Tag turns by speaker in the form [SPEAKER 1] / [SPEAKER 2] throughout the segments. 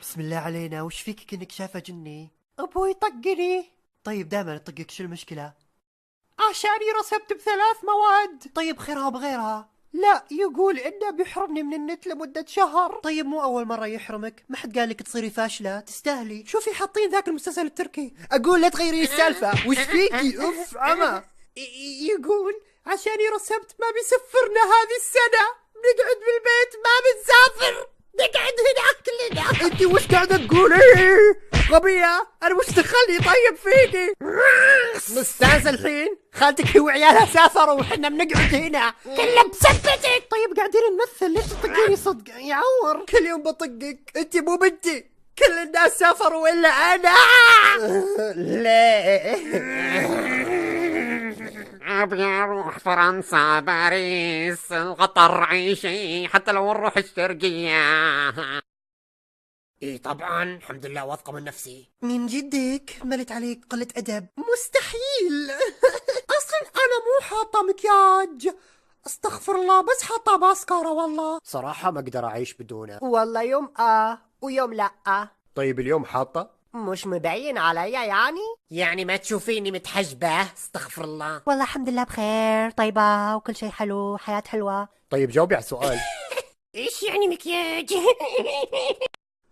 [SPEAKER 1] بسم الله علينا، وش فيك كأنك شايفة جني؟
[SPEAKER 2] أبوي طقني
[SPEAKER 1] طيب دائما يطقك، شو المشكلة؟
[SPEAKER 2] عشاني رسبت ب3 مواد.
[SPEAKER 1] طيب خيرها بغيرها.
[SPEAKER 2] لا، يقول إنه بيحرمني من النت لمدة شهر.
[SPEAKER 1] طيب مو أول مرة يحرمك، ما حد قالك تصيري فاشلة، تستاهلي.
[SPEAKER 2] شوفي حاطين ذاك المسلسل التركي.
[SPEAKER 1] أقول لا تغيري السالفة، وش فيكي؟ أوف عمى.
[SPEAKER 2] يقول عشاني رسبت ما بيسفرنا هذه السنة، بنقعد بالبيت ما بنسافر، نقعد هنا كلنا.
[SPEAKER 1] انتي وش قاعدة تقولي؟ غبية، أنا وش دخلني طيب فيكي؟ مستانسة الحين؟ خالتك هي وعيالها سافروا وحنا بنقعد هنا.
[SPEAKER 2] كله بسبتك. طيب قاعدين نمثل، ليش تطقيني صدق؟ يعور.
[SPEAKER 1] كل يوم بطقك، انتي مو بنتي. كل الناس سافروا إلا أنا. ليه؟
[SPEAKER 3] أبي أروح فرنسا، باريس، القطر، عيشي حتى لو نروح الشرقية.
[SPEAKER 1] ايه طبعا، الحمد لله واثقة من نفسي. من جدك؟ ملت عليك قلة أدب.
[SPEAKER 2] مستحيل. اصلا انا مو حاطه مكياج، استغفر الله، بس حاطه ماسكارا. والله
[SPEAKER 1] صراحة ما أقدر أعيش بدونه.
[SPEAKER 2] والله يوم ويوم لا.
[SPEAKER 1] طيب اليوم حاطة؟
[SPEAKER 2] مش مبين عليا
[SPEAKER 1] يعني ما تشوفيني متحجبة؟ استغفر الله.
[SPEAKER 2] والله الحمد لله بخير، طيبة وكل شيء حلو، حياة حلوة.
[SPEAKER 1] طيب جاوبي على السؤال.
[SPEAKER 2] ايش يعني مكياج؟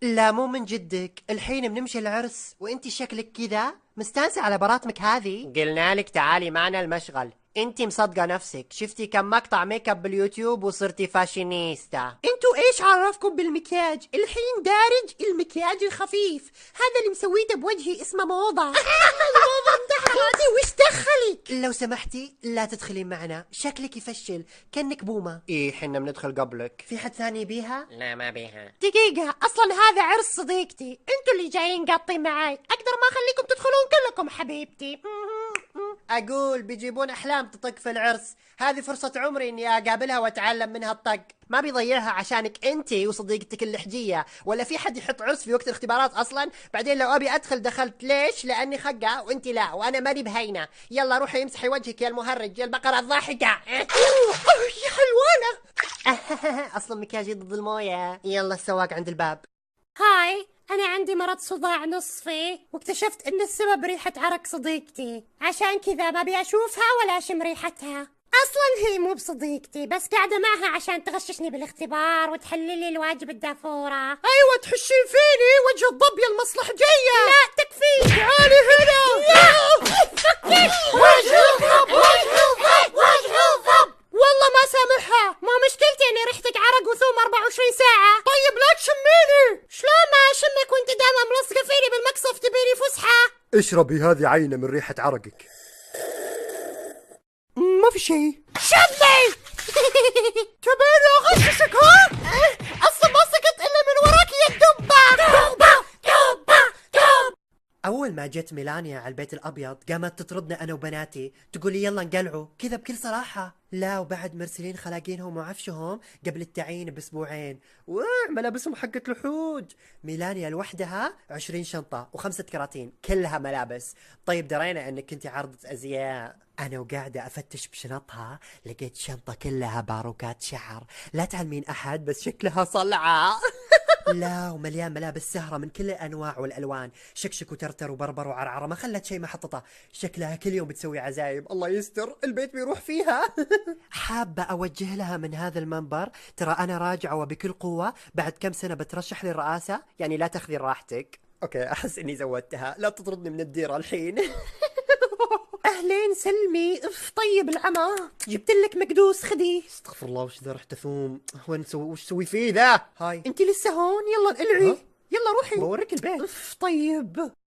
[SPEAKER 1] لا مو من جدك، الحين بنمشي العرس وانتي شكلك كذا مستانسة على براتمك هذه. قلنا لك تعالي معنا المشغل، انتي مصدقة نفسك، شفتي كم مقطع ميك اب باليوتيوب وصرتي فاشينيستا.
[SPEAKER 2] انتوا ايش عرفكم بالمكياج؟ الحين دارج المكياج الخفيف، هذا اللي مسويته بوجهي اسمه موضة. الموضة انتهت. وش دخلك؟
[SPEAKER 1] لو سمحتي لا تدخلين معنا، شكلك يفشل كأنك بومة. ايه حنا بندخل قبلك. في حد ثاني بيها؟
[SPEAKER 3] لا ما بيها.
[SPEAKER 2] دقيقة، اصلا هذا عرس صديقتي، انتوا اللي جايين قاطين معاي، اقدر ما اخليكم تدخلون كلكم حبيبتي.
[SPEAKER 1] اقول بيجيبون احلام تطق في العرس، هذه فرصة عمري اني اقابلها واتعلم منها الطق، ما بيضيعها عشانك انتي وصديقتك اللحجية. ولا في حد يحط عرس في وقت الاختبارات اصلا؟ بعدين لو ابي ادخل دخلت، ليش؟ لاني خقة وانتي لا، وانا ماني بهينة. يلا روحي امسحي وجهك يا المهرج يا البقرة الضاحكة.
[SPEAKER 2] يا حلوانة.
[SPEAKER 1] اصلا مكياجي ضد الموية. يلا السواق عند الباب.
[SPEAKER 2] هاي، أنا عندي مرض صداع نصفي، واكتشفت إن السبب ريحة عرق صديقتي، عشان كذا ما أبي أشوفها ولا أشم ريحتها. أصلا هي مو بصديقتي، بس قاعدة معها عشان تغششني بالاختبار وتحللي الواجب الدافورة. أيوة، تحشين فيني وجه الضب يا المصلحجية. لا تكفي، تعالي هنا. لا فكك. وجه الضب، وجه الضب، وجه الضب. والله ما سامحها، ما مشكلتي اني ريحتك عرق وثوم 24 ساعة. طيب لا تشميني. شلون ما اشمك وانت دائما ملصقة فيني بالمقصف تبيني فسحة؟
[SPEAKER 1] اشربي هذه عينة من ريحة عرقك.
[SPEAKER 2] ما في شيء. شمي. تبيني اغششك ها؟ اصلا ما سكت الا من وراك يا الدبة.
[SPEAKER 1] اول ما جت ميلانيا على البيت الابيض قامت تطردنا انا وبناتي، تقول لي يلا نقلعوا كذا بكل صراحه. لا وبعد مرسلين خلاقينهم وعفشهم قبل التعيين باسبوعين، ملابسهم حقت لحوج. ميلانيا لوحدها 20 شنطه و5 كراتين كلها ملابس. طيب درينا انك كنتي عارضة ازياء. انا وقاعده افتش بشنطها لقيت شنطه كلها باروكات شعر، لا تعلمين احد بس شكلها صلعه. لا ومليان ملابس سهرة من كل الأنواع والألوان، شكشك وترتر وبربر وعرعرة، ما خلت شيء محططة. شكلها كل يوم بتسوي عزايم، الله يستر البيت بيروح فيها. حابة أوجه لها من هذا المنبر، ترى أنا راجعة وبكل قوة، بعد كم سنة بترشح للرئاسة، يعني لا تاخذي راحتك. أوكي أحس إني زودتها، لا تطردني من الديرة الحين.
[SPEAKER 2] اهلين سلمي. اف طيب العمى، جبت لك مقدوس، خذي.
[SPEAKER 1] استغفر الله، وش ذا ريحته ثوم؟ وين نسوي؟ وش تسوي فيه ذا؟ هاي
[SPEAKER 2] انت لسه هون؟ يلا انقلعي.
[SPEAKER 1] ها؟
[SPEAKER 2] يلا روحي
[SPEAKER 1] بوريك البيت.
[SPEAKER 2] اف طيب.